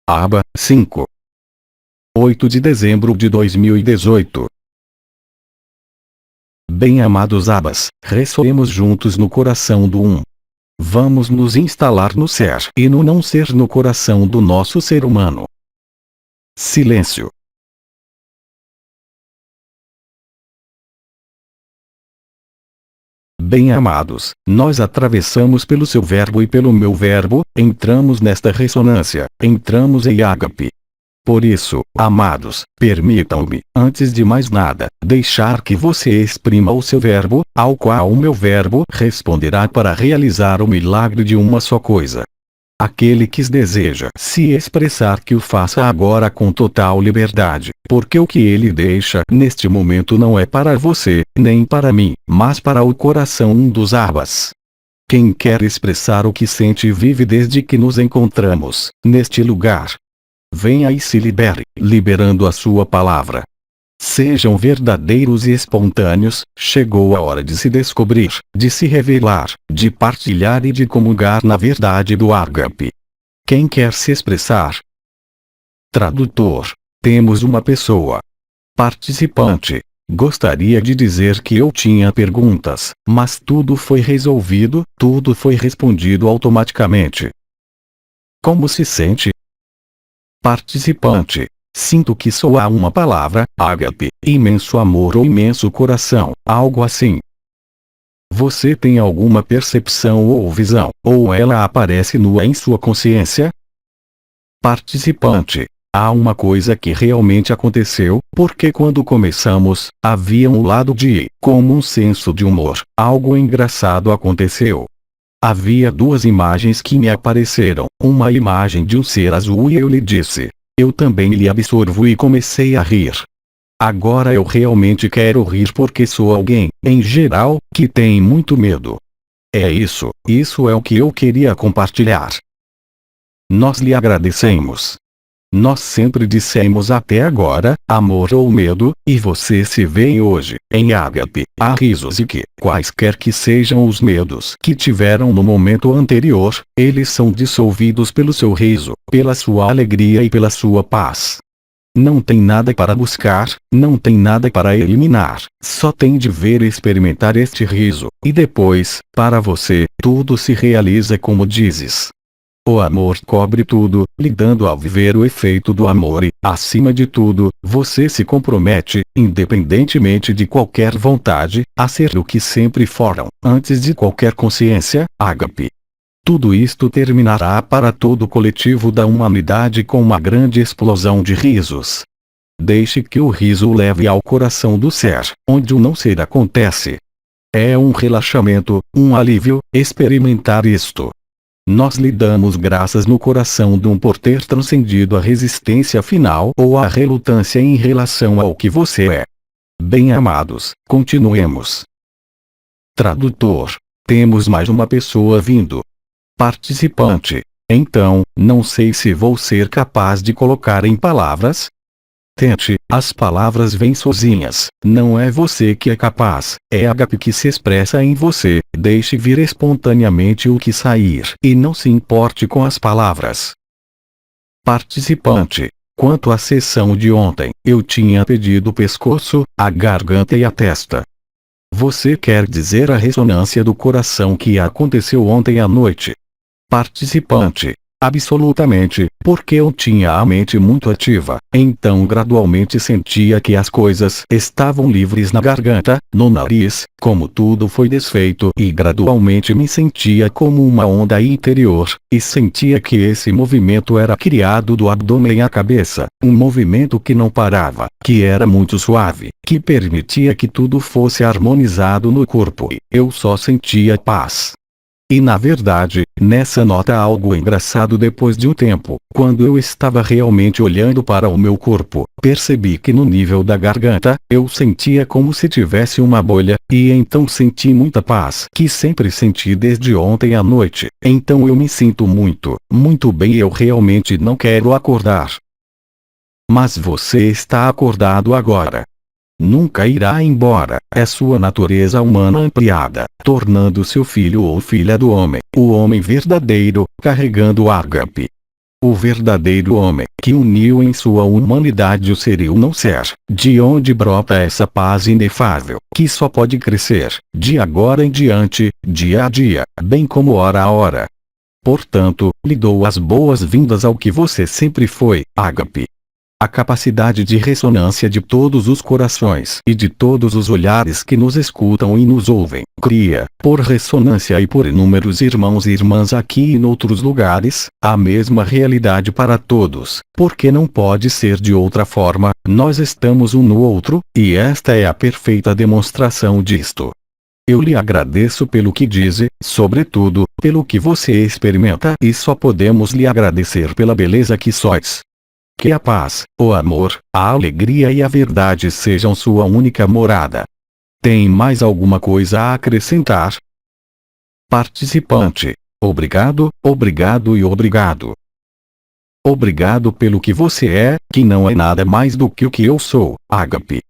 Aba 5. 8 de dezembro de 2018. Bem-amados abas, ressoemos juntos no coração do Um. Vamos nos instalar no ser e no não ser no coração do nosso ser humano. Silêncio. Bem-amados, nós atravessamos pelo seu verbo e pelo meu verbo, entramos nesta ressonância, entramos em ágape. Por isso, amados, permitam-me, antes de mais nada, deixar que você exprima o seu verbo, ao qual o meu verbo responderá para realizar o milagre de uma só coisa. Aquele que deseja se expressar que o faça agora com total liberdade, porque o que ele deixa neste momento não é para você, nem para mim, mas para o coração dos abas. Quem quer expressar o que sente e vive desde que nos encontramos, neste lugar, venha e se libere, liberando a sua palavra. Sejam verdadeiros e espontâneos, chegou a hora de se descobrir, de se revelar, de partilhar e de comungar na verdade do ágape. Quem quer se expressar? Tradutor. Temos uma pessoa. Participante. Gostaria de dizer que eu tinha perguntas, mas tudo foi resolvido, tudo foi respondido automaticamente. Como se sente? Participante. Sinto que sou a uma palavra, ágape, imenso amor ou imenso coração, algo assim. Você tem alguma percepção ou visão, ou ela aparece nua em sua consciência? Participante. Há uma coisa que realmente aconteceu, porque quando começamos, havia um lado de, como um senso de humor, algo engraçado aconteceu. Havia duas imagens que me apareceram, uma imagem de um ser azul e eu lhe disse. Eu também lhe absorvo e comecei a rir. Agora eu realmente quero rir porque sou alguém, em geral, que tem muito medo. É isso é o que eu queria compartilhar. Nós lhe agradecemos. Nós sempre dissemos até agora, amor ou medo, e você se vê hoje, em ágape, há risos e que, quaisquer que sejam os medos que tiveram no momento anterior, eles são dissolvidos pelo seu riso, pela sua alegria e pela sua paz. Não tem nada para buscar, não tem nada para eliminar, só tem de ver e experimentar este riso, e depois, para você, tudo se realiza como dizes. O amor cobre tudo, lhe dando a viver o efeito do amor e, acima de tudo, você se compromete, independentemente de qualquer vontade, a ser o que sempre foram, antes de qualquer consciência, ágape. Tudo isto terminará para todo o coletivo da humanidade com uma grande explosão de risos. Deixe que o riso o leve ao coração do ser, onde o não ser acontece. É um relaxamento, um alívio, experimentar isto. Nós lhe damos graças no coração de por ter transcendido a resistência final ou a relutância em relação ao que você é. Bem-amados, continuemos. Tradutor. Temos mais uma pessoa vindo. Participante. Então, não sei se vou ser capaz de colocar em palavras. Tente, as palavras vêm sozinhas, não é você que é capaz, é ágape que se expressa em você, deixe vir espontaneamente o que sair e não se importe com as palavras. Participante. Quanto à sessão de ontem, eu tinha pedido o pescoço, a garganta e a testa. Você quer dizer a ressonância do coração que aconteceu ontem à noite? Participante. Absolutamente, porque eu tinha a mente muito ativa, então gradualmente sentia que as coisas estavam livres na garganta, no nariz, como tudo foi desfeito e gradualmente me sentia como uma onda interior, e sentia que esse movimento era criado do abdômen à cabeça, um movimento que não parava, que era muito suave, que permitia que tudo fosse harmonizado no corpo e eu só sentia paz. E na verdade, nessa nota algo engraçado depois de um tempo, quando eu estava realmente olhando para o meu corpo, percebi que no nível da garganta, eu sentia como se tivesse uma bolha, e então senti muita paz que sempre senti desde ontem à noite, então eu me sinto muito, muito bem e eu realmente não quero acordar. Mas você está acordado agora. Nunca irá embora, é sua natureza humana ampliada, tornando seu filho ou filha do homem, o homem verdadeiro, carregando o ágape. o verdadeiro homem, que uniu em sua humanidade o ser e o não ser, de onde brota essa paz inefável, que só pode crescer, de agora em diante, dia a dia, bem como hora a hora. Portanto, lhe dou as boas-vindas ao que você sempre foi, Ágape. A capacidade de ressonância de todos os corações e de todos os olhares que nos escutam e nos ouvem, cria, por ressonância e por inúmeros irmãos e irmãs aqui e noutros lugares, a mesma realidade para todos, porque não pode ser de outra forma, nós estamos um no outro, e esta é a perfeita demonstração disto. Eu lhe agradeço pelo que diz e, sobretudo, pelo que você experimenta e só podemos lhe agradecer pela beleza que sois. Que a paz, o amor, a alegria e a verdade sejam sua única morada. Tem mais alguma coisa a acrescentar? Participante. Obrigado, obrigado e obrigado. Obrigado pelo que você é, que não é nada mais do que o que eu sou, Ágape.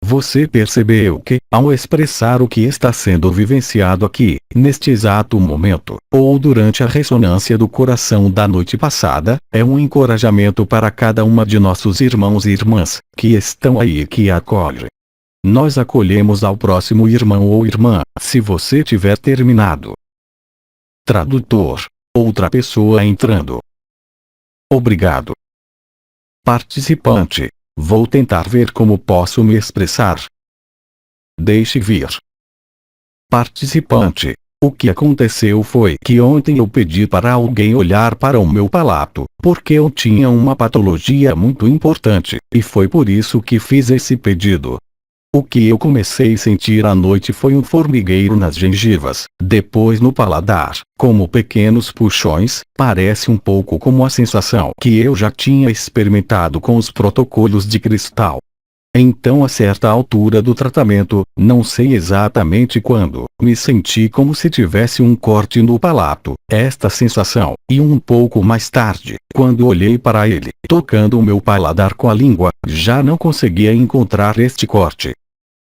Você percebeu que, ao expressar o que está sendo vivenciado aqui, neste exato momento, ou durante a ressonância do coração da noite passada, é um encorajamento para cada uma de nossos irmãos e irmãs, que estão aí e que acolhe. Nós acolhemos ao próximo irmão ou irmã, se você tiver terminado. Tradutor. Outra pessoa entrando. Obrigado. Participante. Vou tentar ver como posso me expressar. Deixe vir. Participante. O que aconteceu foi que ontem eu pedi para alguém olhar para o meu palato, porque eu tinha uma patologia muito importante, e foi por isso que fiz esse pedido. O que eu comecei a sentir à noite foi um formigueiro nas gengivas, depois no paladar, como pequenos puxões, parece um pouco como a sensação que eu já tinha experimentado com os protocolos de cristal. Então a certa altura do tratamento, não sei exatamente quando, me senti como se tivesse um corte no palato, esta sensação, e um pouco mais tarde, quando olhei para ele, tocando o meu paladar com a língua, já não conseguia encontrar este corte.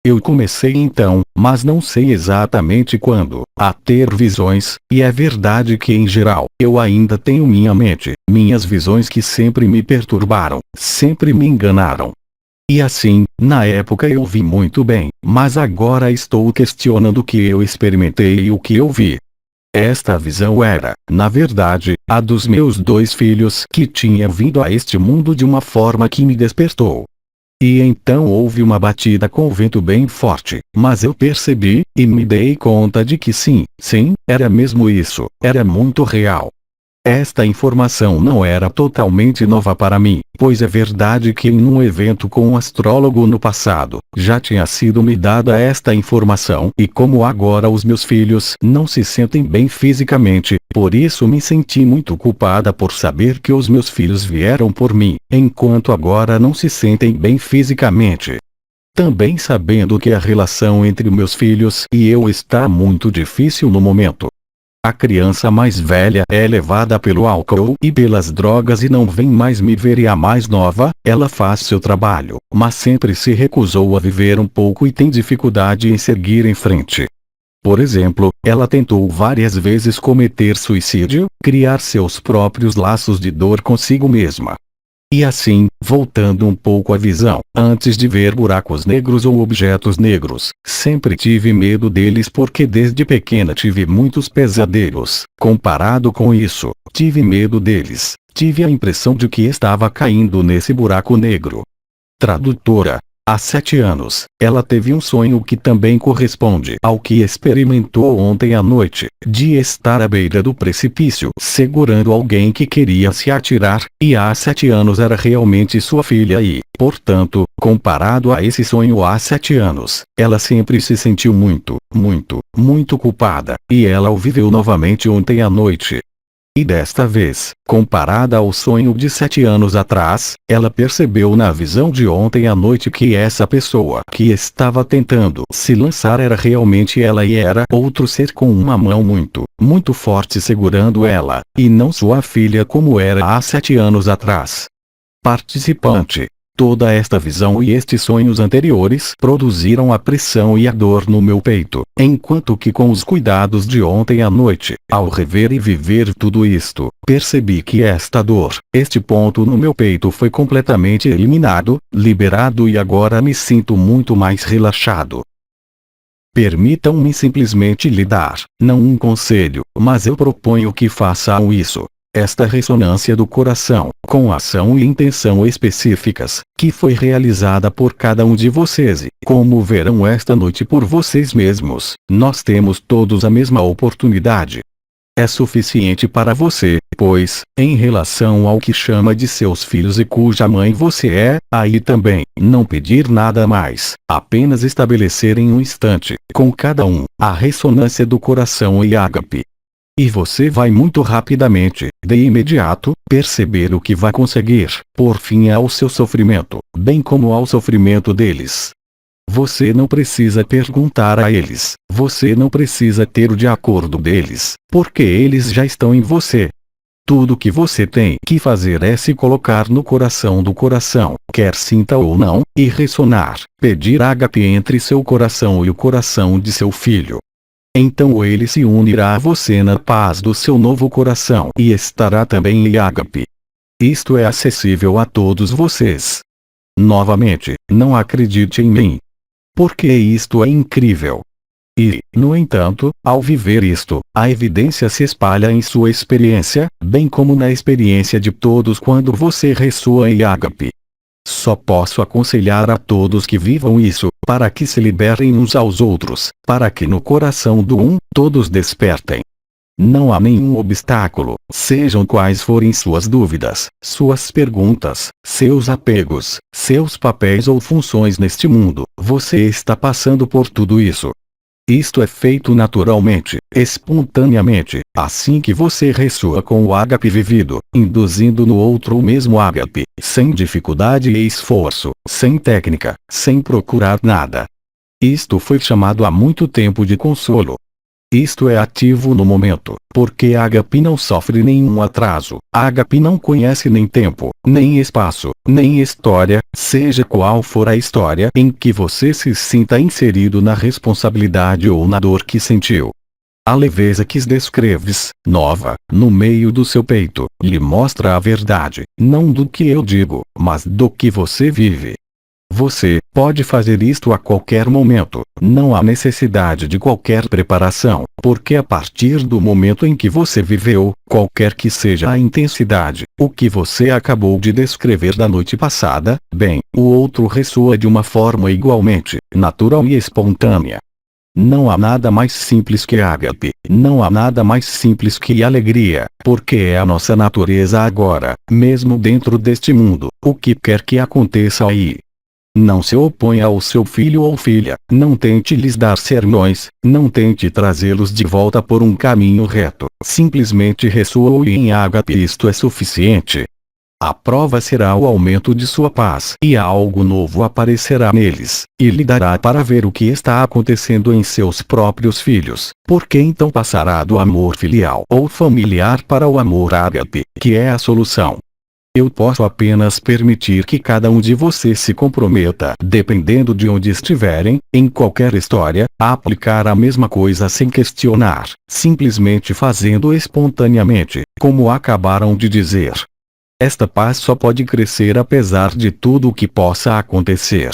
Eu comecei então, mas não sei exatamente quando, a ter visões, e é verdade que em geral, eu ainda tenho minha mente, minhas visões que sempre me perturbaram, sempre me enganaram. E assim, na época eu vi muito bem, mas agora estou questionando o que eu experimentei e o que eu vi. Esta visão era, na verdade, a dos meus 2 filhos que tinha vindo a este mundo de uma forma que me despertou. E então houve uma batida com o vento bem forte, mas eu percebi, e me dei conta de que sim, era mesmo isso, era muito real. Esta informação não era totalmente nova para mim, pois é verdade que em um evento com um astrólogo no passado, já tinha sido me dada esta informação e como agora os meus filhos não se sentem bem fisicamente, por isso me senti muito culpada por saber que os meus filhos vieram por mim, enquanto agora não se sentem bem fisicamente. Também sabendo que a relação entre meus filhos e eu está muito difícil no momento. A criança mais velha é levada pelo álcool e pelas drogas e não vem mais me ver, e a mais nova, ela faz seu trabalho, mas sempre se recusou a viver um pouco e tem dificuldade em seguir em frente. Por exemplo, ela tentou várias vezes cometer suicídio, criar seus próprios laços de dor consigo mesma. E assim, voltando um pouco à visão, antes de ver buracos negros ou objetos negros, sempre tive medo deles porque desde pequena tive muitos pesadelos. Comparado com isso, tive medo deles, tive a impressão de que estava caindo nesse buraco negro. Tradutora. Há 7 anos, ela teve um sonho que também corresponde ao que experimentou ontem à noite, de estar à beira do precipício segurando alguém que queria se atirar, e há 7 anos era realmente sua filha e, portanto, comparado a esse sonho há 7 anos, ela sempre se sentiu muito culpada, e ela o viveu novamente ontem à noite. E desta vez, comparada ao sonho de 7 anos atrás, ela percebeu na visão de ontem à noite que essa pessoa que estava tentando se lançar era realmente ela e era outro ser com uma mão muito forte segurando ela, e não sua filha como era há 7 anos atrás. Participante. Toda esta visão e estes sonhos anteriores produziram a pressão e a dor no meu peito, enquanto que com os cuidados de ontem à noite, ao rever e viver tudo isto, percebi que esta dor, este ponto no meu peito foi completamente eliminado, liberado e agora me sinto muito mais relaxado. Permitam-me simplesmente lhe dar, não um conselho, mas eu proponho que façam isso. Esta ressonância do coração, com ação e intenção específicas, que foi realizada por cada um de vocês e, como verão esta noite por vocês mesmos, nós temos todos a mesma oportunidade. É suficiente para você, pois, em relação ao que chama de seus filhos e cuja mãe você é, aí também, não pedir nada mais, apenas estabelecer em um instante, com cada um, a ressonância do coração e ágape. E você vai muito rapidamente, de imediato, perceber o que vai conseguir, por fim ao seu sofrimento, bem como ao sofrimento deles. Você não precisa perguntar a eles, você não precisa ter o de acordo deles, porque eles já estão em você. Tudo que você tem que fazer é se colocar no coração do coração, quer sinta ou não, e ressonar, pedir ágape entre seu coração e o coração de seu filho. Então ele se unirá a você na paz do seu novo coração e estará também em ágape. Isto é acessível a todos vocês. Novamente, não acredite em mim. Porque isto é incrível. E, no entanto, ao viver isto, a evidência se espalha em sua experiência, bem como na experiência de todos quando você ressoa em ágape. Só posso aconselhar a todos que vivam isso, para que se liberem uns aos outros, para que no coração do um, todos despertem. Não há nenhum obstáculo, sejam quais forem suas dúvidas, suas perguntas, seus apegos, seus papéis ou funções neste mundo, você está passando por tudo isso. Isto é feito naturalmente, espontaneamente, assim que você ressoa com o ágape vivido, induzindo no outro o mesmo ágape, sem dificuldade e esforço, sem técnica, sem procurar nada. Isto foi chamado há muito tempo de consolo. Isto é ativo no momento, porque ágape não sofre nenhum atraso, ágape não conhece nem tempo, nem espaço, nem história, seja qual for a história em que você se sinta inserido na responsabilidade ou na dor que sentiu. A leveza que descreves, nova, no meio do seu peito, lhe mostra a verdade, não do que eu digo, mas do que você vive. Você pode fazer isto a qualquer momento, não há necessidade de qualquer preparação, porque a partir do momento em que você viveu, qualquer que seja a intensidade, o que você acabou de descrever da noite passada, bem, o outro ressoa de uma forma igualmente natural e espontânea. Não há nada mais simples que ágape, não há nada mais simples que alegria, porque é a nossa natureza agora, mesmo dentro deste mundo, o que quer que aconteça aí. Não se oponha ao seu filho ou filha, não tente lhes dar sermões, não tente trazê-los de volta por um caminho reto, simplesmente ressoa-o em ágape, isto é suficiente. A prova será o aumento de sua paz e algo novo aparecerá neles, e lhe dará para ver o que está acontecendo em seus próprios filhos, porque então passará do amor filial ou familiar para o amor ágape, que é a solução. Eu posso apenas permitir que cada um de vocês se comprometa, dependendo de onde estiverem, em qualquer história, a aplicar a mesma coisa sem questionar, simplesmente fazendo espontaneamente, como acabaram de dizer. Esta paz só pode crescer apesar de tudo o que possa acontecer.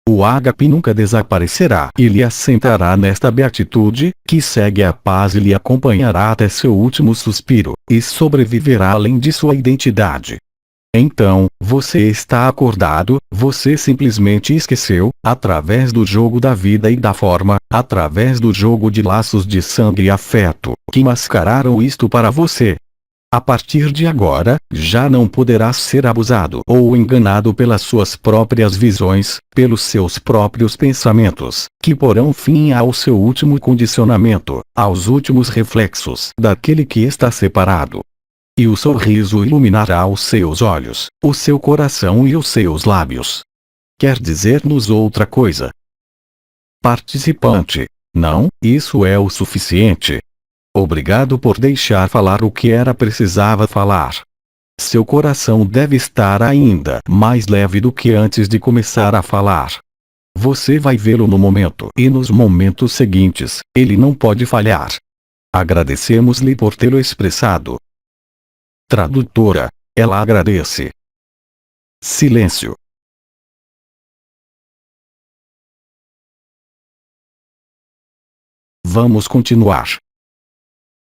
O ágape nunca desaparecerá e lhe assentará nesta beatitude, que segue a paz e lhe acompanhará até seu último suspiro, e sobreviverá além de sua identidade. Então, você está acordado, você simplesmente esqueceu, através do jogo da vida e da forma, através do jogo de laços de sangue e afeto, que mascararam isto para você. A partir de agora, já não poderá ser abusado ou enganado pelas suas próprias visões, pelos seus próprios pensamentos, que porão fim ao seu último condicionamento, aos últimos reflexos daquele que está separado. E o sorriso iluminará os seus olhos, o seu coração e os seus lábios. Quer dizer-nos outra coisa? Participante. Não, isso é o suficiente. Obrigado por deixar falar o que era precisava falar. Seu coração deve estar ainda mais leve do que antes de começar a falar. Você vai vê-lo no momento e nos momentos seguintes, ele não pode falhar. Agradecemos-lhe por tê-lo expressado. Tradutora, ela agradece. Silêncio. Vamos continuar.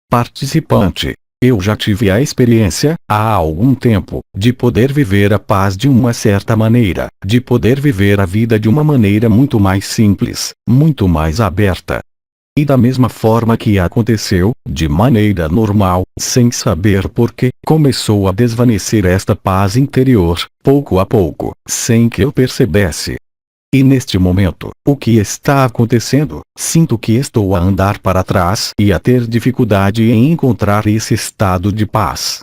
Participante. Eu já tive a experiência, há algum tempo, de poder viver a paz de uma certa maneira, de poder viver a vida de uma maneira muito mais simples, muito mais aberta. E da mesma forma que aconteceu, de maneira normal, sem saber por que, começou a desvanecer esta paz interior, pouco a pouco, sem que eu percebesse. E neste momento, o que está acontecendo? Sinto que estou a andar para trás e a ter dificuldade em encontrar esse estado de paz.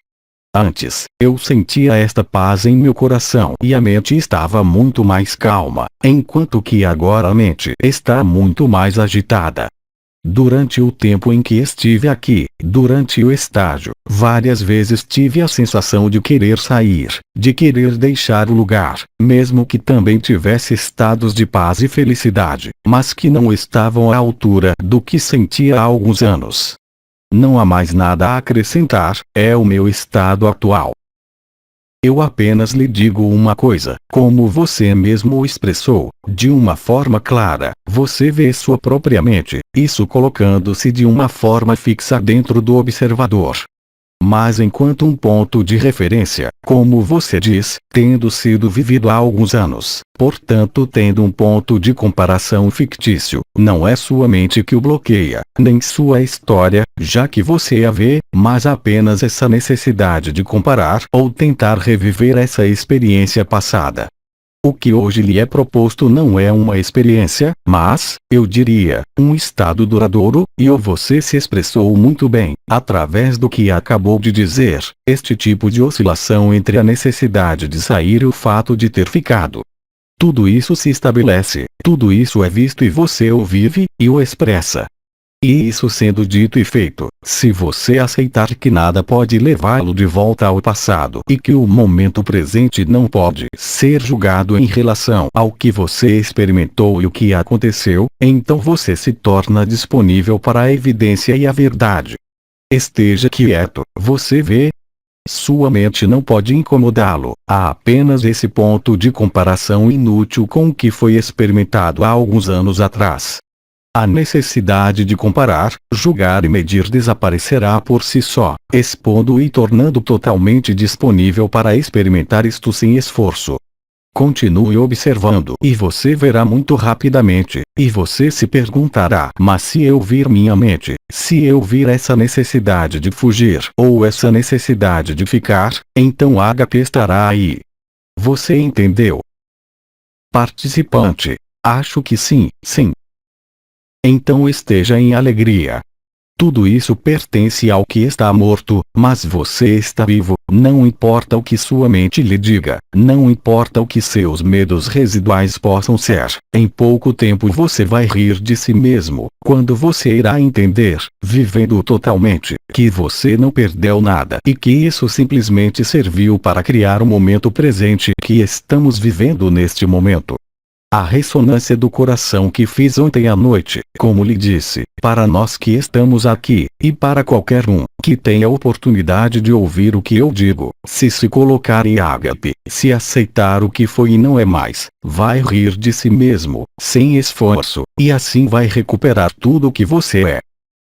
Antes, eu sentia esta paz em meu coração e a mente estava muito mais calma, enquanto que agora a mente está muito mais agitada. Durante o tempo em que estive aqui, durante o estágio, várias vezes tive a sensação de querer sair, de querer deixar o lugar, mesmo que também tivesse estados de paz e felicidade, mas que não estavam à altura do que sentia há alguns anos. Não há mais nada a acrescentar, é o meu estado atual. Eu apenas lhe digo uma coisa, como você mesmo o expressou, de uma forma clara, você vê sua própria mente, isso colocando-se de uma forma fixa dentro do observador. Mas enquanto um ponto de referência, como você diz, tendo sido vivido há alguns anos, portanto tendo um ponto de comparação fictício, não é sua mente que o bloqueia, nem sua história, já que você a vê, mas apenas essa necessidade de comparar ou tentar reviver essa experiência passada. O que hoje lhe é proposto não é uma experiência, mas, eu diria, um estado duradouro, e você se expressou muito bem, através do que acabou de dizer, este tipo de oscilação entre a necessidade de sair e o fato de ter ficado. Tudo isso se estabelece, tudo isso é visto e você o vive, e o expressa. E isso sendo dito e feito, se você aceitar que nada pode levá-lo de volta ao passado e que o momento presente não pode ser julgado em relação ao que você experimentou e o que aconteceu, então você se torna disponível para a evidência e a verdade. Esteja quieto, você vê? Sua mente não pode incomodá-lo, há apenas esse ponto de comparação inútil com o que foi experimentado há alguns anos atrás. A necessidade de comparar, julgar e medir desaparecerá por si só, expondo e tornando totalmente disponível para experimentar isto sem esforço. Continue observando e você verá muito rapidamente, e você se perguntará: mas se eu vir minha mente, se eu vir essa necessidade de fugir ou essa necessidade de ficar, então a HP estará aí. Você entendeu? Participante: acho que sim, sim. Então esteja em alegria. Tudo isso pertence ao que está morto, mas você está vivo, não importa o que sua mente lhe diga, não importa o que seus medos residuais possam ser, em pouco tempo você vai rir de si mesmo, quando você irá entender, vivendo totalmente, que você não perdeu nada e que isso simplesmente serviu para criar o momento presente que estamos vivendo neste momento. A ressonância do coração que fiz ontem à noite, como lhe disse, para nós que estamos aqui, e para qualquer um, que tenha a oportunidade de ouvir o que eu digo, se colocar em ágape, se aceitar o que foi e não é mais, vai rir de si mesmo, sem esforço, e assim vai recuperar tudo o que você é.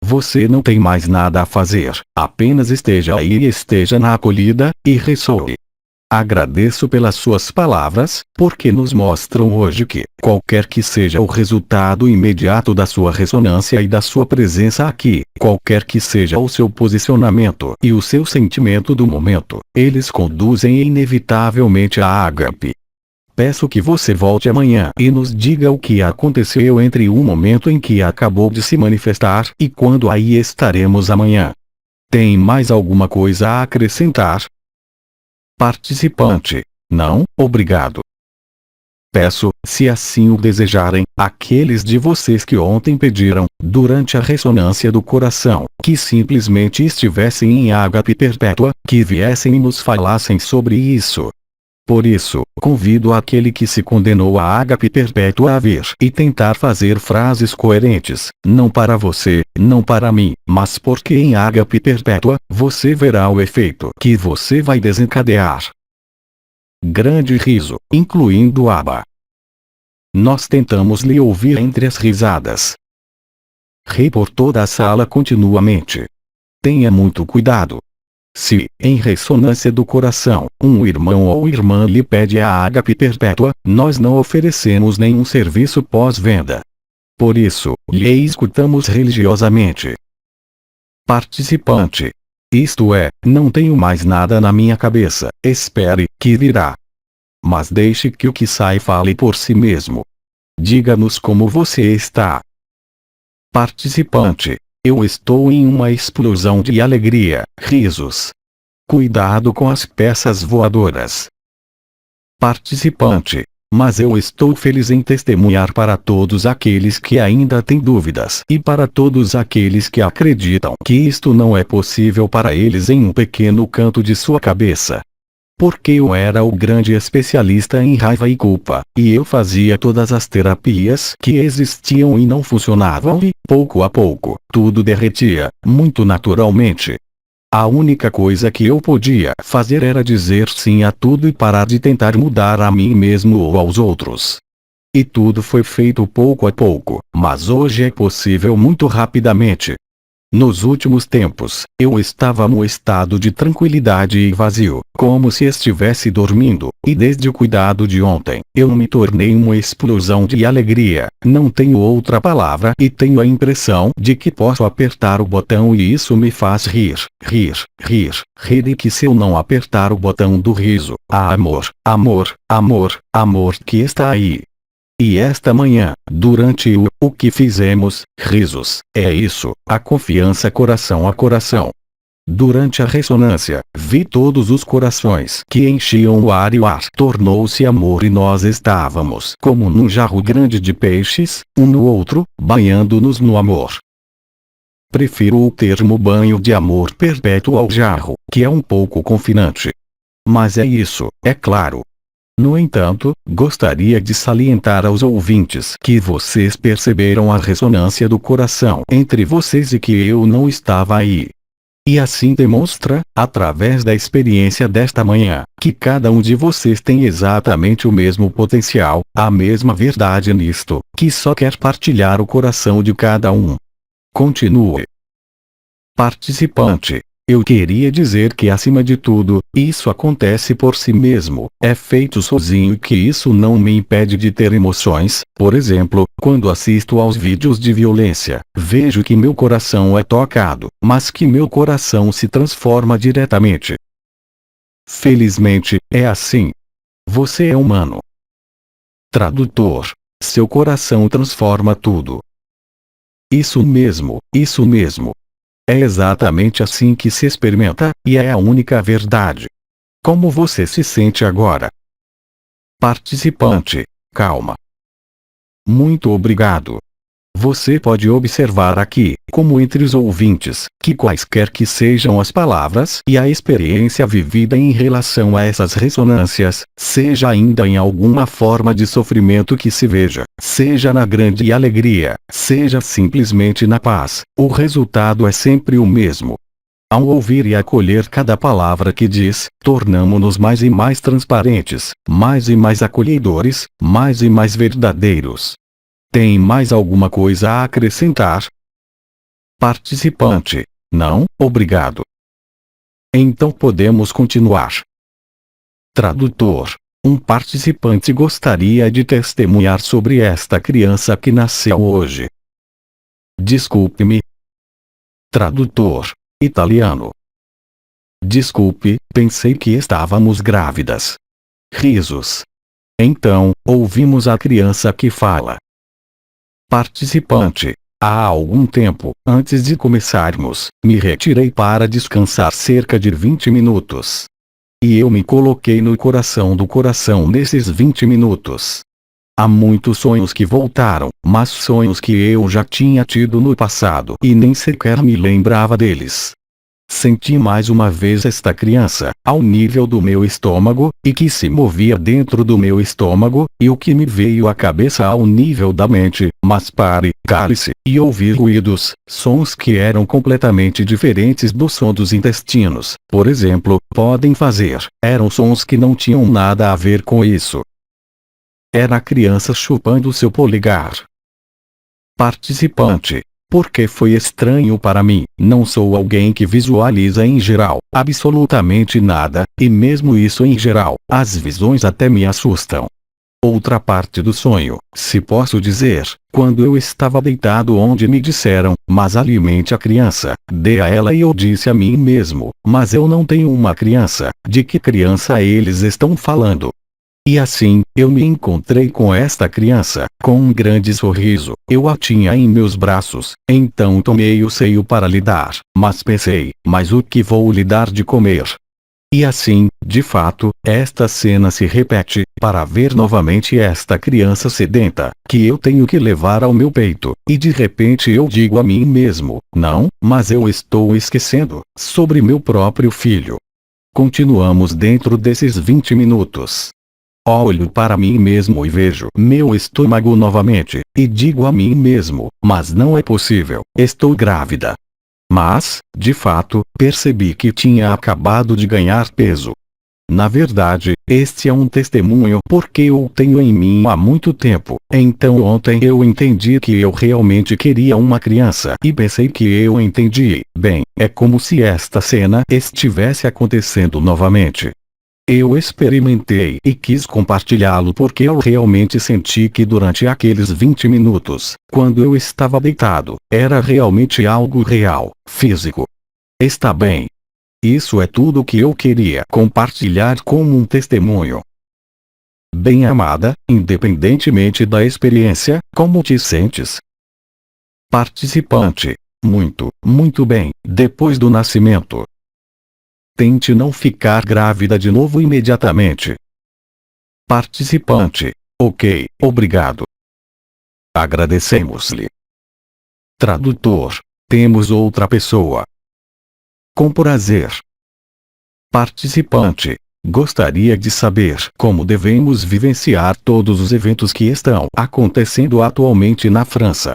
Você não tem mais nada a fazer, apenas esteja aí e esteja na acolhida, e ressoe. Agradeço pelas suas palavras, porque nos mostram hoje que, qualquer que seja o resultado imediato da sua ressonância e da sua presença aqui, qualquer que seja o seu posicionamento e o seu sentimento do momento, eles conduzem inevitavelmente à ágape. Peço que você volte amanhã e nos diga o que aconteceu entre o momento em que acabou de se manifestar e quando aí estaremos amanhã. Tem mais alguma coisa a acrescentar? Participante: não, obrigado. Peço, se assim o desejarem, àqueles de vocês que ontem pediram, durante a ressonância do coração, que simplesmente estivessem em ágape perpétua, que viessem e nos falassem sobre isso. Por isso, convido aquele que se condenou à ágape perpétua a vir e tentar fazer frases coerentes, não para você, não para mim, mas porque em ágape perpétua, você verá o efeito que você vai desencadear. Grande riso, incluindo Aba. Nós tentamos lhe ouvir entre as risadas. Ri por toda a sala continuamente. Tenha muito cuidado. Se, em ressonância do coração, um irmão ou irmã lhe pede a ágape perpétua, nós não oferecemos nenhum serviço pós-venda. Por isso, lhe escutamos religiosamente. Participante. Isto é, não tenho mais nada na minha cabeça, espere, que virá. Mas deixe que o que sai fale por si mesmo. Diga-nos como você está. Participante. Eu estou em uma explosão de alegria, risos. Cuidado com as peças voadoras. Participante. Mas eu estou feliz em testemunhar para todos aqueles que ainda têm dúvidas e para todos aqueles que acreditam que isto não é possível para eles em um pequeno canto de sua cabeça. Porque eu era o grande especialista em raiva e culpa, e eu fazia todas as terapias que existiam e não funcionavam e, pouco a pouco, tudo derretia, muito naturalmente. A única coisa que eu podia fazer era dizer sim a tudo e parar de tentar mudar a mim mesmo ou aos outros. E tudo foi feito pouco a pouco, mas hoje é possível muito rapidamente. Nos últimos tempos, eu estava no estado de tranquilidade e vazio, como se estivesse dormindo, e desde o cuidado de ontem, eu me tornei uma explosão de alegria, não tenho outra palavra e tenho a impressão de que posso apertar o botão e isso me faz rir, rir, rir, rir e que se eu não apertar o botão do riso, há amor, amor, amor, amor que está aí. E esta manhã, durante o que fizemos, risos, é isso, a confiança coração a coração. Durante a ressonância, vi todos os corações que enchiam o ar e o ar tornou-se amor e nós estávamos como num jarro grande de peixes, um no outro, banhando-nos no amor. Prefiro o termo banho de amor perpétuo ao jarro, que é um pouco confinante. Mas é isso, é claro. No entanto, gostaria de salientar aos ouvintes que vocês perceberam a ressonância do coração entre vocês e que eu não estava aí. E assim demonstra, através da experiência desta manhã, que cada um de vocês tem exatamente o mesmo potencial, a mesma verdade nisto, que só quer partilhar o coração de cada um. Continue. Participante. Eu queria dizer que acima de tudo, isso acontece por si mesmo, é feito sozinho e que isso não me impede de ter emoções. Por exemplo, quando assisto aos vídeos de violência, vejo que meu coração é tocado, mas que meu coração se transforma diretamente. Felizmente, é assim. Você é humano. Tradutor. Seu coração transforma tudo. Isso mesmo, isso mesmo. É exatamente assim que se experimenta, e é a única verdade. Como você se sente agora? Participante, calma. Muito obrigado. Você pode observar aqui, como entre os ouvintes, que quaisquer que sejam as palavras e a experiência vivida em relação a essas ressonâncias, seja ainda em alguma forma de sofrimento que se veja, seja na grande alegria, seja simplesmente na paz, o resultado é sempre o mesmo. Ao ouvir e acolher cada palavra que diz, tornamo-nos mais e mais transparentes, mais e mais acolhedores, mais e mais verdadeiros. Tem mais alguma coisa a acrescentar? Participante. Não, obrigado. Então podemos continuar. Tradutor. Um participante gostaria de testemunhar sobre esta criança que nasceu hoje. Desculpe-me. Tradutor. Italiano. Desculpe, pensei que estávamos grávidas. Risos. Então, ouvimos a criança que fala. Participante. Há algum tempo, antes de começarmos, me retirei para descansar cerca de 20 minutos. E eu me coloquei no coração do coração nesses 20 minutos. Há muitos sonhos que voltaram, mas sonhos que eu já tinha tido no passado e nem sequer me lembrava deles. Senti mais uma vez esta criança, ao nível do meu estômago, e que se movia dentro do meu estômago, e o que me veio à cabeça ao nível da mente, mas pare, cale-se, e ouvi ruídos, sons que eram completamente diferentes do som dos intestinos, por exemplo, podem fazer, eram sons que não tinham nada a ver com isso. Era a criança chupando seu polegar. Participante. Porque foi estranho para mim, não sou alguém que visualiza em geral, absolutamente nada, e mesmo isso em geral, as visões até me assustam. Outra parte do sonho, se posso dizer, quando eu estava deitado onde me disseram, mas alimente a criança, dê a ela e eu disse a mim mesmo, mas eu não tenho uma criança, de que criança eles estão falando? E assim, eu me encontrei com esta criança, com um grande sorriso, eu a tinha em meus braços, então tomei o seio para lhe dar, mas pensei, mas o que vou lhe dar de comer? E assim, de fato, esta cena se repete, para ver novamente esta criança sedenta, que eu tenho que levar ao meu peito, e de repente eu digo a mim mesmo, não, mas eu estou esquecendo, sobre meu próprio filho. Continuamos dentro desses 20 minutos. Olho para mim mesmo e vejo meu estômago novamente, e digo a mim mesmo, mas não é possível, estou grávida. Mas, de fato, percebi que tinha acabado de ganhar peso. Na verdade, este é um testemunho porque eu o tenho em mim há muito tempo, então ontem eu entendi que eu realmente queria uma criança e pensei que eu entendi, bem, é como se esta cena estivesse acontecendo novamente. Eu experimentei e quis compartilhá-lo porque eu realmente senti que durante aqueles 20 minutos, quando eu estava deitado, era realmente algo real, físico. Está bem. Isso é tudo que eu queria compartilhar como um testemunho. Bem amada, independentemente da experiência, como te sentes? Participante. Muito, muito bem, depois do nascimento. Tente não ficar grávida de novo imediatamente. Participante. Ok, obrigado. Agradecemos-lhe. Tradutor. Temos outra pessoa. Com prazer. Participante. Gostaria de saber como devemos vivenciar todos os eventos que estão acontecendo atualmente na França.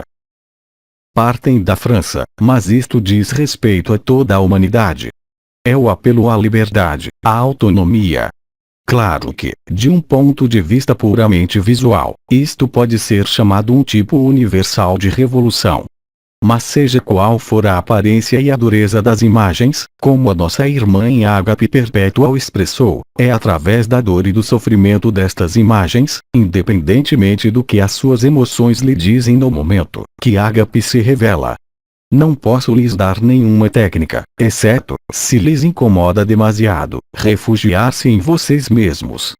Partem da França, mas isto diz respeito a toda a humanidade. É o apelo à liberdade, à autonomia. Claro que, de um ponto de vista puramente visual, isto pode ser chamado um tipo universal de revolução. Mas seja qual for a aparência e a dureza das imagens, como a nossa irmã em Ágape Perpétua expressou, é através da dor e do sofrimento destas imagens, independentemente do que as suas emoções lhe dizem no momento, que Ágape se revela. Não posso lhes dar nenhuma técnica, exceto, se lhes incomoda demasiado, refugiar-se em vocês mesmos.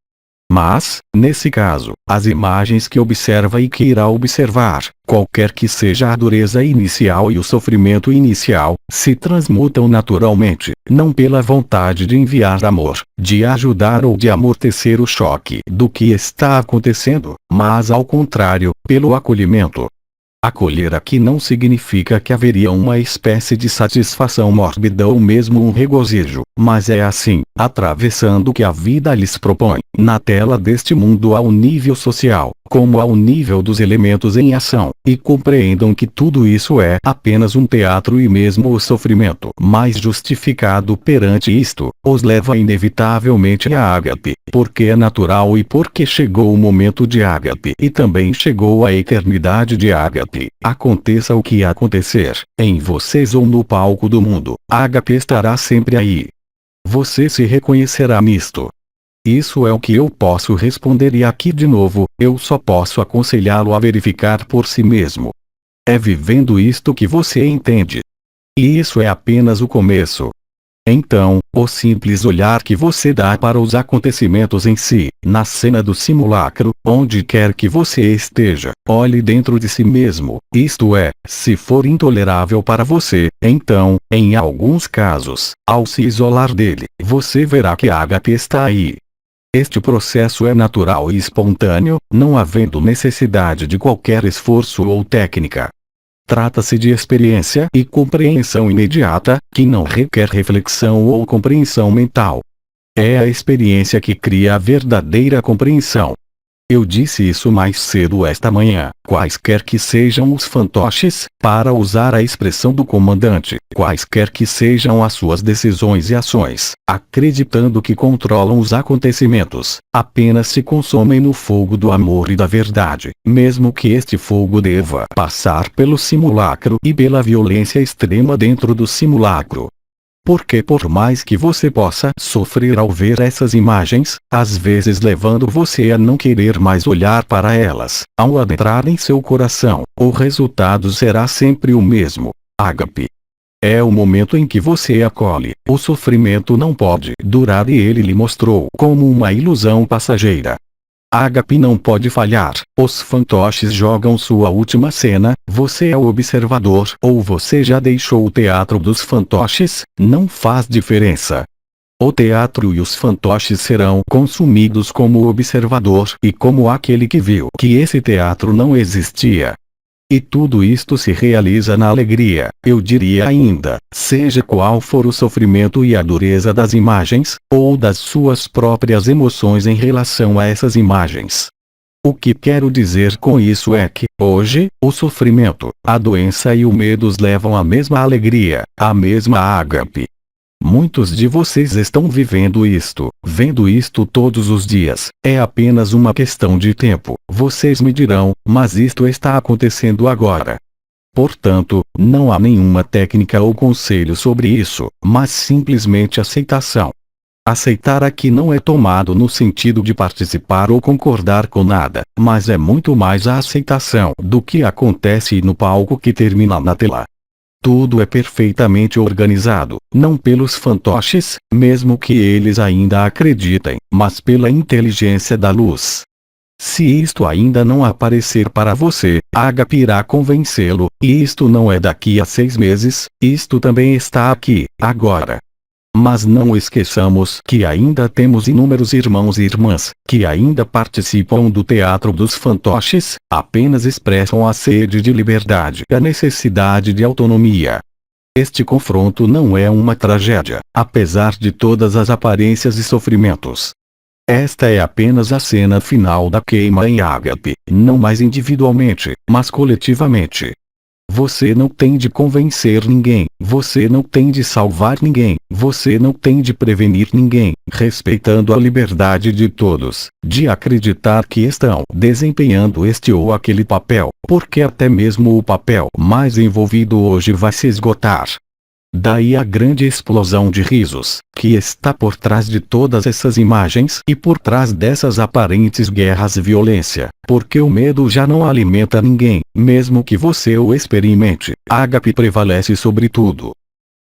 Mas, nesse caso, as imagens que observa e que irá observar, qualquer que seja a dureza inicial e o sofrimento inicial, se transmutam naturalmente, não pela vontade de enviar amor, de ajudar ou de amortecer o choque do que está acontecendo, mas ao contrário, pelo acolhimento. Acolher aqui não significa que haveria uma espécie de satisfação mórbida ou mesmo um regozijo, mas é assim, atravessando o que a vida lhes propõe, na tela deste mundo ao nível social, como ao nível dos elementos em ação, e compreendam que tudo isso é apenas um teatro e mesmo o sofrimento mais justificado perante isto, os leva inevitavelmente a Ágape, porque é natural e porque chegou o momento de Ágape e também chegou a eternidade de Ágape. Aconteça o que acontecer, em vocês ou no palco do mundo, Ágape estará sempre aí. Você se reconhecerá nisto. Isso é o que eu posso responder e aqui de novo, eu só posso aconselhá-lo a verificar por si mesmo. É vivendo isto que você entende. E isso é apenas o começo. Então, o simples olhar que você dá para os acontecimentos em si, na cena do simulacro, onde quer que você esteja, olhe dentro de si mesmo, isto é, se for intolerável para você, então, em alguns casos, ao se isolar dele, você verá que Ágape está aí. Este processo é natural e espontâneo, não havendo necessidade de qualquer esforço ou técnica. Trata-se de experiência e compreensão imediata, que não requer reflexão ou compreensão mental. É a experiência que cria a verdadeira compreensão. Eu disse isso mais cedo esta manhã. Quaisquer que sejam os fantoches, para usar a expressão do comandante, quaisquer que sejam as suas decisões e ações, acreditando que controlam os acontecimentos, apenas se consomem no fogo do amor e da verdade, mesmo que este fogo deva passar pelo simulacro e pela violência extrema dentro do simulacro. Porque por mais que você possa sofrer ao ver essas imagens, às vezes levando você a não querer mais olhar para elas, ao adentrar em seu coração, o resultado será sempre o mesmo. Ágape. É o momento em que você acolhe. O sofrimento não pode durar e ele lhe mostrou como uma ilusão passageira. Ágape não pode falhar. Os fantoches jogam sua última cena, você é o observador ou você já deixou o teatro dos fantoches, não faz diferença. O teatro e os fantoches serão consumidos como observador e como aquele que viu que esse teatro não existia. E tudo isto se realiza na alegria, eu diria ainda, seja qual for o sofrimento e a dureza das imagens, ou das suas próprias emoções em relação a essas imagens. O que quero dizer com isso é que, hoje, o sofrimento, a doença e o medo os levam à mesma alegria, à mesma ágape. Muitos de vocês estão vivendo isto, vendo isto todos os dias. É apenas uma questão de tempo. Vocês me dirão, mas isto está acontecendo agora. Portanto, não há nenhuma técnica ou conselho sobre isso, mas simplesmente aceitação. Aceitar aqui não é tomado no sentido de participar ou concordar com nada, mas é muito mais a aceitação do que acontece no palco que termina na tela. Tudo é perfeitamente organizado, não pelos fantoches, mesmo que eles ainda acreditem, mas pela inteligência da luz. Se isto ainda não aparecer para você, Ágape irá convencê-lo, e isto não é daqui a 6 meses, isto também está aqui, agora. Mas não esqueçamos que ainda temos inúmeros irmãos e irmãs, que ainda participam do teatro dos fantoches, apenas expressam a sede de liberdade e a necessidade de autonomia. Este confronto não é uma tragédia, apesar de todas as aparências e sofrimentos. Esta é apenas a cena final da queima em Ágape, não mais individualmente, mas coletivamente. Você não tem de convencer ninguém, você não tem de salvar ninguém, você não tem de prevenir ninguém, respeitando a liberdade de todos, de acreditar que estão desempenhando este ou aquele papel, porque até mesmo o papel mais envolvido hoje vai se esgotar. Daí a grande explosão de risos, que está por trás de todas essas imagens e por trás dessas aparentes guerras e violência, porque o medo já não alimenta ninguém, mesmo que você o experimente. Ágape prevalece sobre tudo.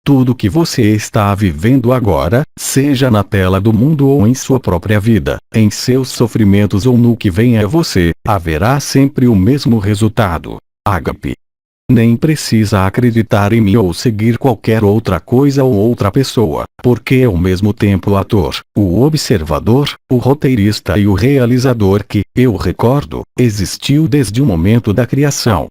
Tudo que você está vivendo agora, seja na tela do mundo ou em sua própria vida, em seus sofrimentos ou no que vem a você, haverá sempre o mesmo resultado. Ágape. Nem precisa acreditar em mim ou seguir qualquer outra coisa ou outra pessoa, porque é ao mesmo tempo o ator, o observador, o roteirista e o realizador que, eu recordo, existiu desde o momento da criação.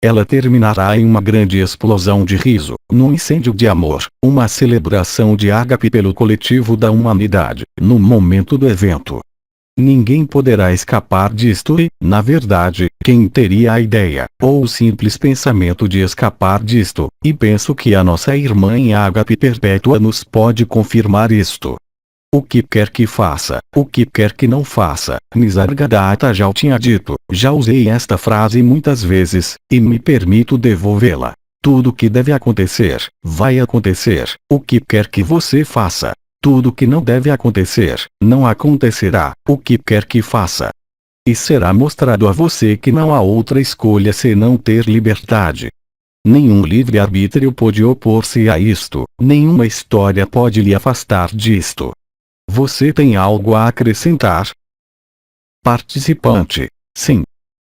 Ela terminará em uma grande explosão de riso, num incêndio de amor, uma celebração de Ágape pelo coletivo da humanidade, no momento do evento. Ninguém poderá escapar disto e, na verdade, quem teria a ideia, ou o simples pensamento de escapar disto, e penso que a nossa irmã em Ágape Perpétua nos pode confirmar isto. O que quer que faça, o que quer que não faça, Nisargadatta já o tinha dito, já usei esta frase muitas vezes, e me permito devolvê-la. Tudo que deve acontecer, vai acontecer, o que quer que você faça. Tudo que não deve acontecer, não acontecerá, o que quer que faça. E será mostrado a você que não há outra escolha senão ter liberdade. Nenhum livre-arbítrio pode opor-se a isto, nenhuma história pode lhe afastar disto. Você tem algo a acrescentar? Participante. Sim.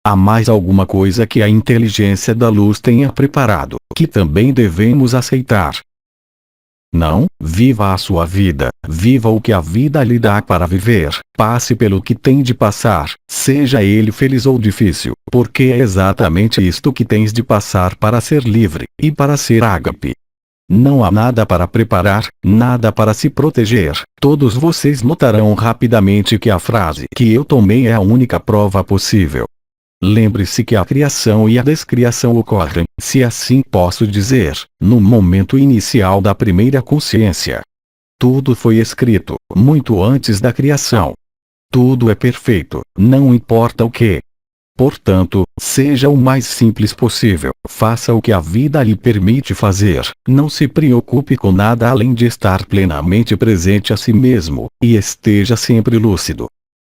Há mais alguma coisa que a inteligência da luz tenha preparado, que também devemos aceitar. Não, viva a sua vida, viva o que a vida lhe dá para viver, passe pelo que tem de passar, seja ele feliz ou difícil, porque é exatamente isto que tens de passar para ser livre, e para ser ágape. Não há nada para preparar, nada para se proteger. Todos vocês notarão rapidamente que a frase que eu tomei é a única prova possível. Lembre-se que a criação e a descriação ocorrem, se assim posso dizer, no momento inicial da primeira consciência. Tudo foi escrito, muito antes da criação. Tudo é perfeito, não importa o que. Portanto, seja o mais simples possível, faça o que a vida lhe permite fazer, não se preocupe com nada além de estar plenamente presente a si mesmo, e esteja sempre lúcido.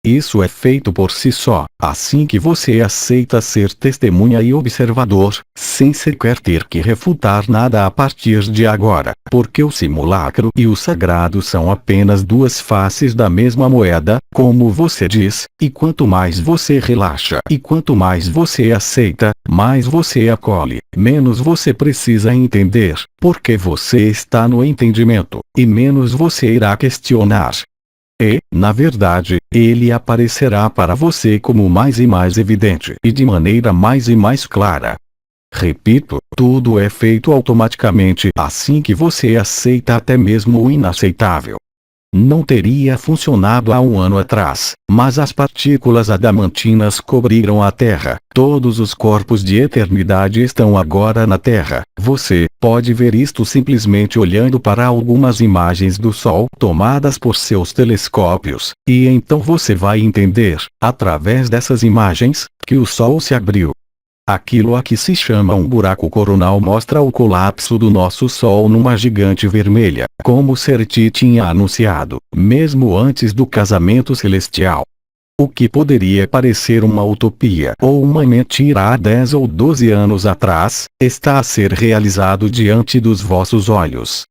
Isso é feito por si só, assim que você aceita ser testemunha e observador, sem sequer ter que refutar nada a partir de agora, porque o simulacro e o sagrado são apenas duas faces da mesma moeda, como você diz, e quanto mais você relaxa e quanto mais você aceita, mais você acolhe, menos você precisa entender, porque você está no entendimento, e menos você irá questionar. E, na verdade, ele aparecerá para você como mais e mais evidente e de maneira mais e mais clara. Repito, tudo é feito automaticamente assim que você aceita até mesmo o inaceitável. Não teria funcionado há um ano atrás, mas as partículas adamantinas cobriram a Terra. Todos os corpos de eternidade estão agora na Terra. Você pode ver isto simplesmente olhando para algumas imagens do Sol tomadas por seus telescópios, e então você vai entender, através dessas imagens, que o Sol se abriu. Aquilo a que se chama um buraco coronal mostra o colapso do nosso Sol numa gigante vermelha, como Serti tinha anunciado, mesmo antes do casamento celestial. O que poderia parecer uma utopia ou uma mentira há 10 ou 12 anos atrás, está a ser realizado diante dos vossos olhos.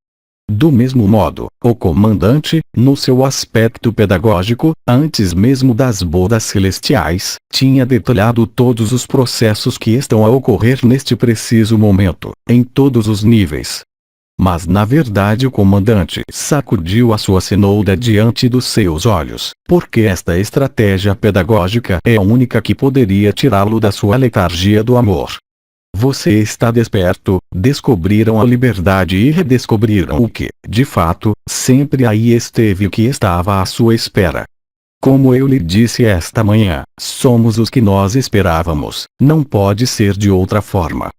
Do mesmo modo, o comandante, no seu aspecto pedagógico, antes mesmo das bodas celestiais, tinha detalhado todos os processos que estão a ocorrer neste preciso momento, em todos os níveis. Mas na verdade o comandante sacudiu a sua cenouda diante dos seus olhos, porque esta estratégia pedagógica é a única que poderia tirá-lo da sua letargia do amor. Você está desperto, descobriram a liberdade e redescobriram o que, de fato, sempre aí esteve, o que estava à sua espera. Como eu lhe disse esta manhã, somos os que nós esperávamos, não pode ser de outra forma.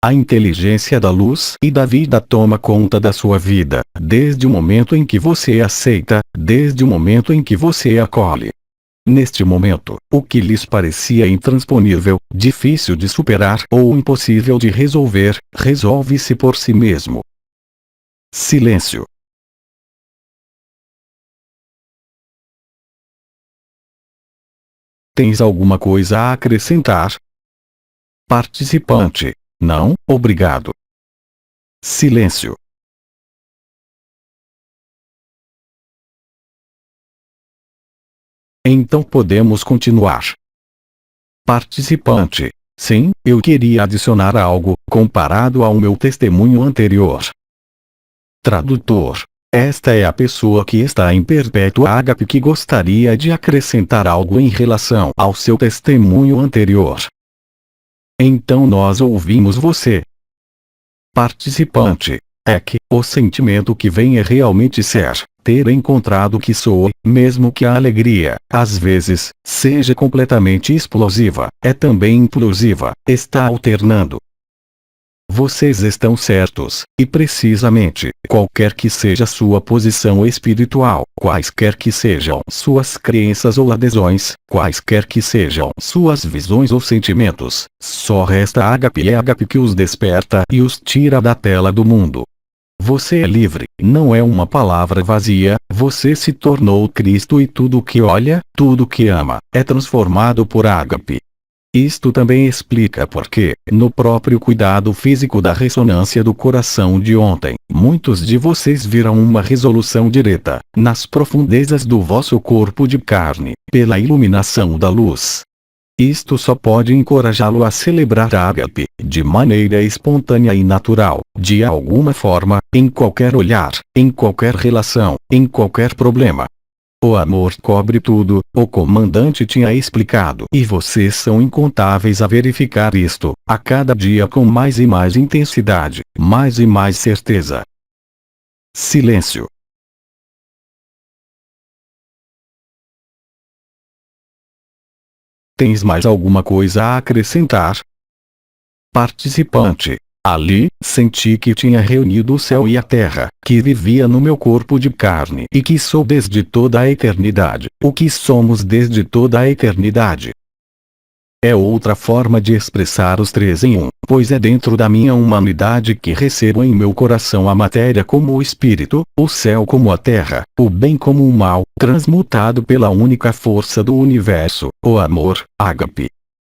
A inteligência da luz e da vida toma conta da sua vida, desde o momento em que você aceita, desde o momento em que você acolhe. Neste momento, o que lhes parecia intransponível, difícil de superar ou impossível de resolver, resolve-se por si mesmo. Silêncio. Tens alguma coisa a acrescentar? Participante. Não, obrigado. Silêncio. Então podemos continuar. Participante. Sim, eu queria adicionar algo, comparado ao meu testemunho anterior. Tradutor. Esta é a pessoa que está em perpétua ágape que gostaria de acrescentar algo em relação ao seu testemunho anterior. Então nós ouvimos você. Participante. É que, o sentimento que vem é realmente ser, ter encontrado que sou, mesmo que a alegria, às vezes, seja completamente explosiva, é também implosiva, está alternando. Vocês estão certos, e precisamente, qualquer que seja sua posição espiritual, quaisquer que sejam suas crenças ou adesões, quaisquer que sejam suas visões ou sentimentos, só resta ágape, e ágape que os desperta e os tira da tela do mundo. Você é livre, não é uma palavra vazia, você se tornou Cristo e tudo o que olha, tudo o que ama, é transformado por ágape. Isto também explica porque, no próprio cuidado físico da ressonância do coração de ontem, muitos de vocês viram uma resolução direta, nas profundezas do vosso corpo de carne, pela iluminação da luz. Isto só pode encorajá-lo a celebrar a ágape, de maneira espontânea e natural, de alguma forma, em qualquer olhar, em qualquer relação, em qualquer problema. O amor cobre tudo, o comandante tinha explicado. E vocês são incontáveis a verificar isto, a cada dia com mais e mais intensidade, mais e mais certeza. Silêncio. Tens mais alguma coisa a acrescentar? Participante. Ali, senti que tinha reunido o céu e a terra, que vivia no meu corpo de carne e que sou desde toda a eternidade, o que somos desde toda a eternidade. É outra forma de expressar os três em um, pois é dentro da minha humanidade que recebo em meu coração a matéria como o espírito, o céu como a terra, o bem como o mal, transmutado pela única força do universo, o amor, ágape.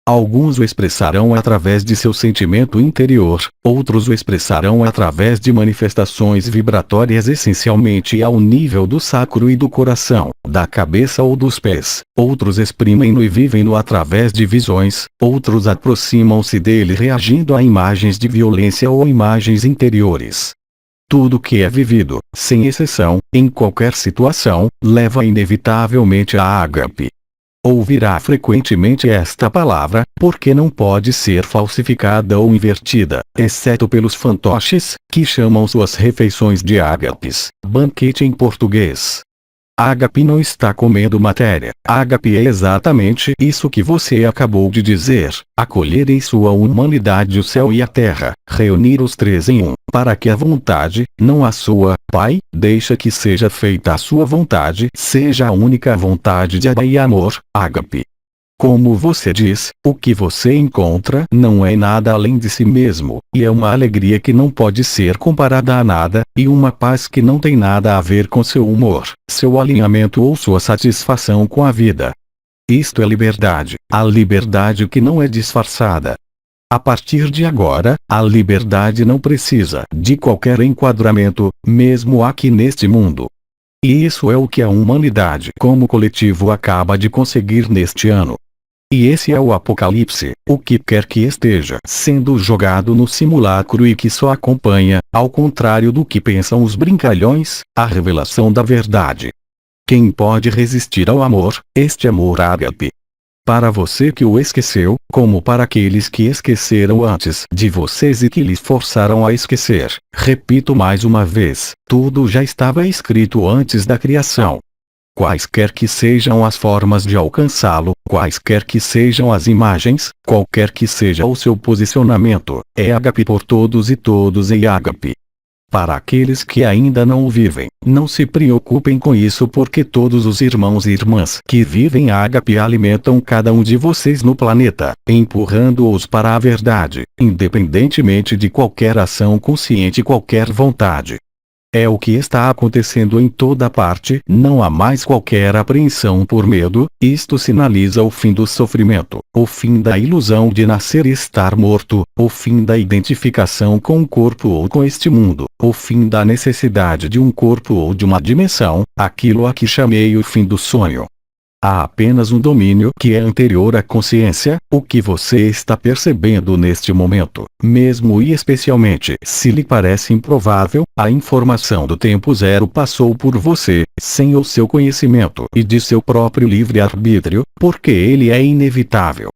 Alguns o expressarão através de seu sentimento interior, outros o expressarão através de manifestações vibratórias essencialmente ao nível do sacro e do coração, da cabeça ou dos pés, outros exprimem-no e vivem-no através de visões, outros aproximam-se dele reagindo a imagens de violência ou imagens interiores. Tudo que é vivido, sem exceção, em qualquer situação, leva inevitavelmente a ágape. Ouvirá frequentemente esta palavra, porque não pode ser falsificada ou invertida, exceto pelos fantoches, que chamam suas refeições de ágapes, banquete em português. Ágape não está comendo matéria. Ágape é exatamente isso que você acabou de dizer, acolher em sua humanidade o céu e a terra, reunir os três em um, para que a vontade, não a sua, Pai, deixa que seja feita a sua vontade, seja a única vontade de Abba e amor, ágape. Como você diz, o que você encontra não é nada além de si mesmo, e é uma alegria que não pode ser comparada a nada, e uma paz que não tem nada a ver com seu humor, seu alinhamento ou sua satisfação com a vida. Isto é liberdade, a liberdade que não é disfarçada. A partir de agora, a liberdade não precisa de qualquer enquadramento, mesmo aqui neste mundo. E isso é o que a humanidade como coletivo acaba de conseguir neste ano. E esse é o Apocalipse, o que quer que esteja sendo jogado no simulacro e que só acompanha, ao contrário do que pensam os brincalhões, a revelação da verdade. Quem pode resistir ao amor, este amor ágape? Para você que o esqueceu, como para aqueles que esqueceram antes de vocês e que lhes forçaram a esquecer, repito mais uma vez, tudo já estava escrito antes da criação. Quaisquer que sejam as formas de alcançá-lo, quaisquer que sejam as imagens, qualquer que seja o seu posicionamento, é ágape por todos e todos em ágape. Para aqueles que ainda não o vivem, não se preocupem com isso porque todos os irmãos e irmãs que vivem ágape alimentam cada um de vocês no planeta, empurrando-os para a verdade, independentemente de qualquer ação consciente e qualquer vontade. É o que está acontecendo em toda parte, não há mais qualquer apreensão por medo, isto sinaliza o fim do sofrimento, o fim da ilusão de nascer e estar morto, o fim da identificação com o corpo ou com este mundo, o fim da necessidade de um corpo ou de uma dimensão, aquilo a que chamei o fim do sonho. Há apenas um domínio que é anterior à consciência, o que você está percebendo neste momento, mesmo e especialmente se lhe parece improvável, a informação do tempo zero passou por você, sem o seu conhecimento e de seu próprio livre-arbítrio, porque ele é inevitável.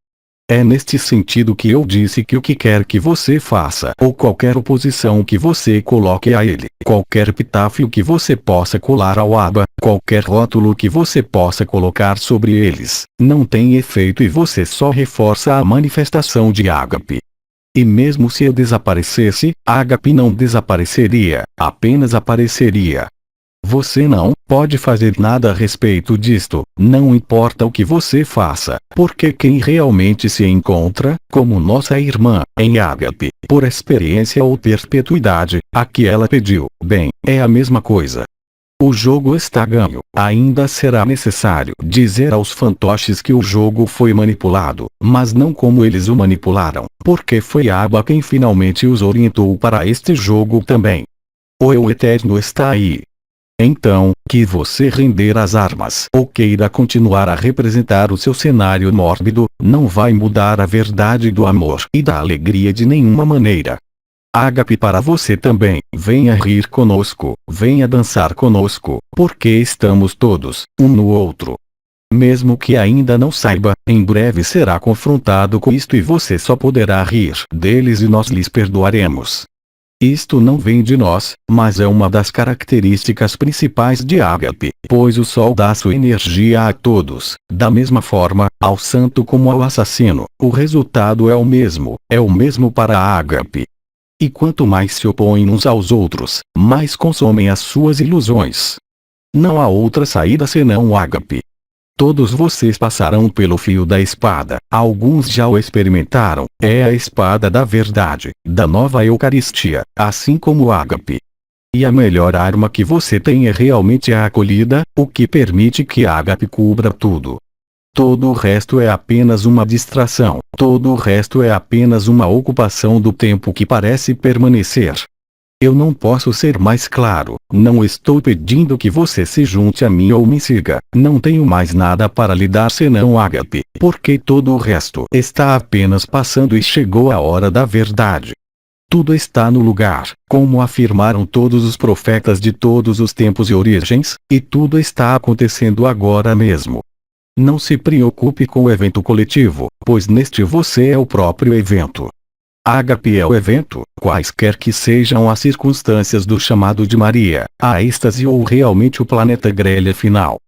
É neste sentido que eu disse que o que quer que você faça ou qualquer oposição que você coloque a ele, qualquer epitáfio que você possa colar ao Abba, qualquer rótulo que você possa colocar sobre eles, não tem efeito e você só reforça a manifestação de ágape. E mesmo se eu desaparecesse, ágape não desapareceria, apenas apareceria. Você não pode fazer nada a respeito disto, não importa o que você faça, porque quem realmente se encontra, como nossa irmã, em ágape, por experiência ou perpetuidade, a que ela pediu, bem, é a mesma coisa. O jogo está ganho. Ainda será necessário dizer aos fantoches que o jogo foi manipulado, mas não como eles o manipularam, porque foi Abba quem finalmente os orientou para este jogo também. O eu eterno está aí. Então, que você render as armas ou queira continuar a representar o seu cenário mórbido, não vai mudar a verdade do amor e da alegria de nenhuma maneira. Ágape para você também, venha rir conosco, venha dançar conosco, porque estamos todos, um no outro. Mesmo que ainda não saiba, em breve será confrontado com isto e você só poderá rir deles e nós lhes perdoaremos. Isto não vem de nós, mas é uma das características principais de Ágape, pois o sol dá sua energia a todos, da mesma forma, ao santo como ao assassino, o resultado é o mesmo para Ágape. E quanto mais se opõem uns aos outros, mais consomem as suas ilusões. Não há outra saída senão Ágape. Todos vocês passarão pelo fio da espada, alguns já o experimentaram, é a espada da verdade, da nova Eucaristia, assim como Ágape. E a melhor arma que você tem é realmente a acolhida, o que permite que Ágape cubra tudo. Todo o resto é apenas uma distração, todo o resto é apenas uma ocupação do tempo que parece permanecer. Eu não posso ser mais claro, não estou pedindo que você se junte a mim ou me siga, não tenho mais nada para lhe dar senão Ágape, porque todo o resto está apenas passando e chegou a hora da verdade. Tudo está no lugar, como afirmaram todos os profetas de todos os tempos e origens, e tudo está acontecendo agora mesmo. Não se preocupe com o evento coletivo, pois neste você é o próprio evento. Ágape é o evento, quaisquer que sejam as circunstâncias do chamado de Maria, a êxtase ou realmente o planeta grelha final.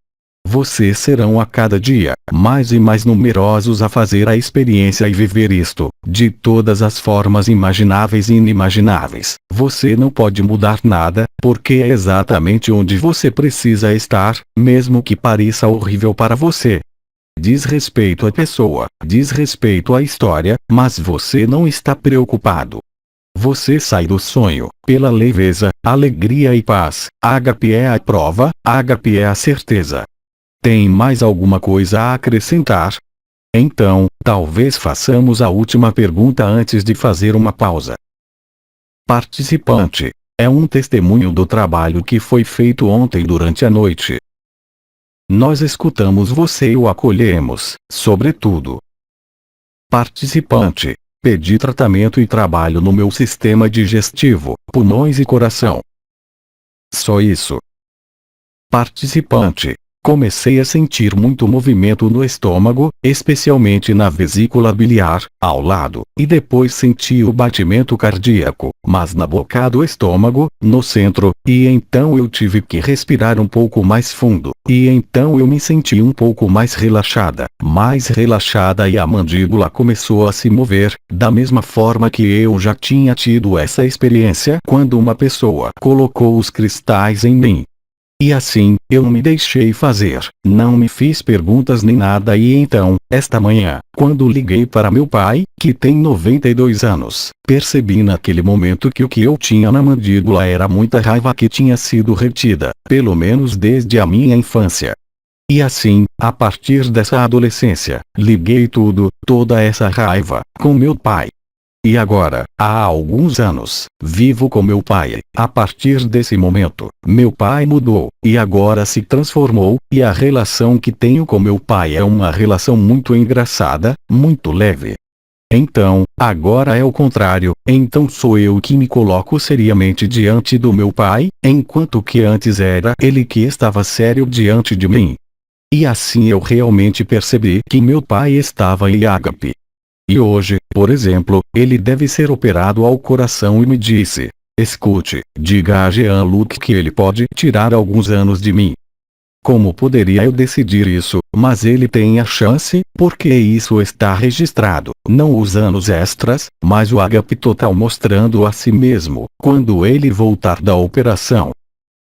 Vocês serão a cada dia, mais e mais numerosos a fazer a experiência e viver isto, de todas as formas imagináveis e inimagináveis. Você não pode mudar nada, porque é exatamente onde você precisa estar, mesmo que pareça horrível para você. Diz respeito à pessoa, diz respeito à história, mas você não está preocupado. Você sai do sonho, pela leveza, alegria e paz. Ágape é a prova, Ágape é a certeza. Tem mais alguma coisa a acrescentar? Então, talvez façamos a última pergunta antes de fazer uma pausa. Participante. É um testemunho do trabalho que foi feito ontem durante a noite. Nós escutamos você e o acolhemos, sobretudo. Participante. Pedi tratamento e trabalho no meu sistema digestivo, pulmões e coração. Só isso. Participante. Comecei a sentir muito movimento no estômago, especialmente na vesícula biliar, ao lado, e depois senti o batimento cardíaco, mas na boca do estômago, no centro, e então eu tive que respirar um pouco mais fundo, e então eu me senti um pouco mais relaxada e a mandíbula começou a se mover, da mesma forma que eu já tinha tido essa experiência quando uma pessoa colocou os cristais em mim. E assim, eu me deixei fazer, não me fiz perguntas nem nada e então, esta manhã, quando liguei para meu pai, que tem 92 anos, percebi naquele momento que o que eu tinha na mandíbula era muita raiva que tinha sido retida, pelo menos desde a minha infância. E assim, a partir dessa adolescência, liguei toda essa raiva, com meu pai. E agora, há alguns anos, vivo com meu pai. A partir desse momento, meu pai mudou, e agora se transformou, e a relação que tenho com meu pai é uma relação muito engraçada, muito leve. Então, agora é o contrário, então sou eu que me coloco seriamente diante do meu pai, enquanto que antes era ele que estava sério diante de mim. E assim eu realmente percebi que meu pai estava em Ágape. E hoje, por exemplo, ele deve ser operado ao coração e me disse: escute, diga a Jean-Luc que ele pode tirar alguns anos de mim. Como poderia eu decidir isso, mas ele tem a chance, porque isso está registrado, não os anos extras, mas o Ágape total mostrando a si mesmo, quando ele voltar da operação.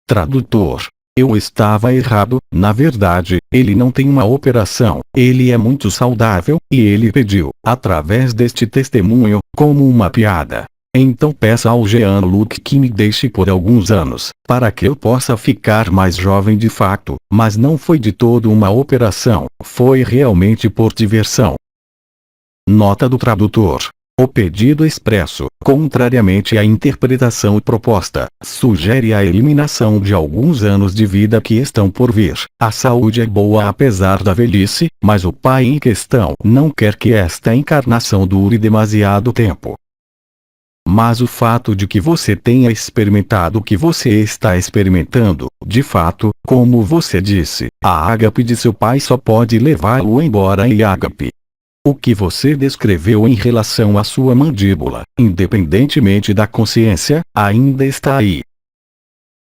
Tradutor. Eu estava errado, na verdade, ele não tem uma operação, ele é muito saudável, e ele pediu, através deste testemunho, como uma piada. Então peça ao Jean-Luc que me deixe por alguns anos, para que eu possa ficar mais jovem de fato, mas não foi de todo uma operação, foi realmente por diversão. Nota do tradutor. O pedido expresso, contrariamente à interpretação proposta, sugere a eliminação de alguns anos de vida que estão por vir. A saúde é boa apesar da velhice, mas o pai em questão não quer que esta encarnação dure demasiado tempo. Mas o fato de que você tenha experimentado o que você está experimentando, de fato, como você disse, a ágape de seu pai só pode levá-lo embora em ágape. O que você descreveu em relação à sua mandíbula, independentemente da consciência, ainda está aí.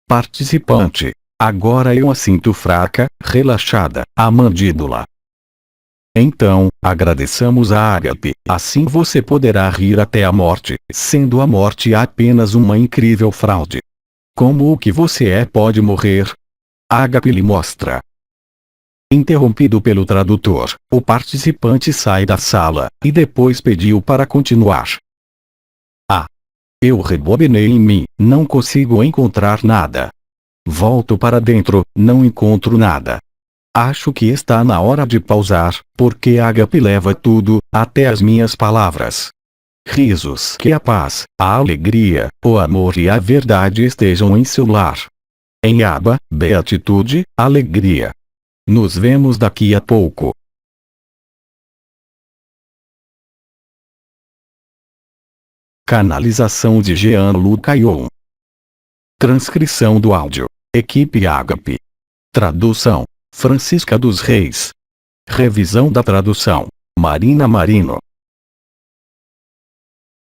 Participante. Agora eu a sinto fraca, relaxada, a mandíbula. Então, agradeçamos a ágape, assim você poderá rir até a morte, sendo a morte apenas uma incrível fraude. Como o que você é pode morrer? Ágape lhe mostra. Interrompido pelo tradutor, o participante sai da sala, e depois pediu para continuar. Eu rebobinei em mim, não consigo encontrar nada. Volto para dentro, não encontro nada. Acho que está na hora de pausar, porque ágape leva tudo, até as minhas palavras. Risos. Que a paz, a alegria, o amor e a verdade estejam em seu lar. Em aba, beatitude, alegria. Nos vemos daqui a pouco. Canalização de Jean-Luc Caillon. Transcrição do áudio. Equipe Ágape. Tradução: Francisca dos Reis. Revisão da tradução: Marina Marino.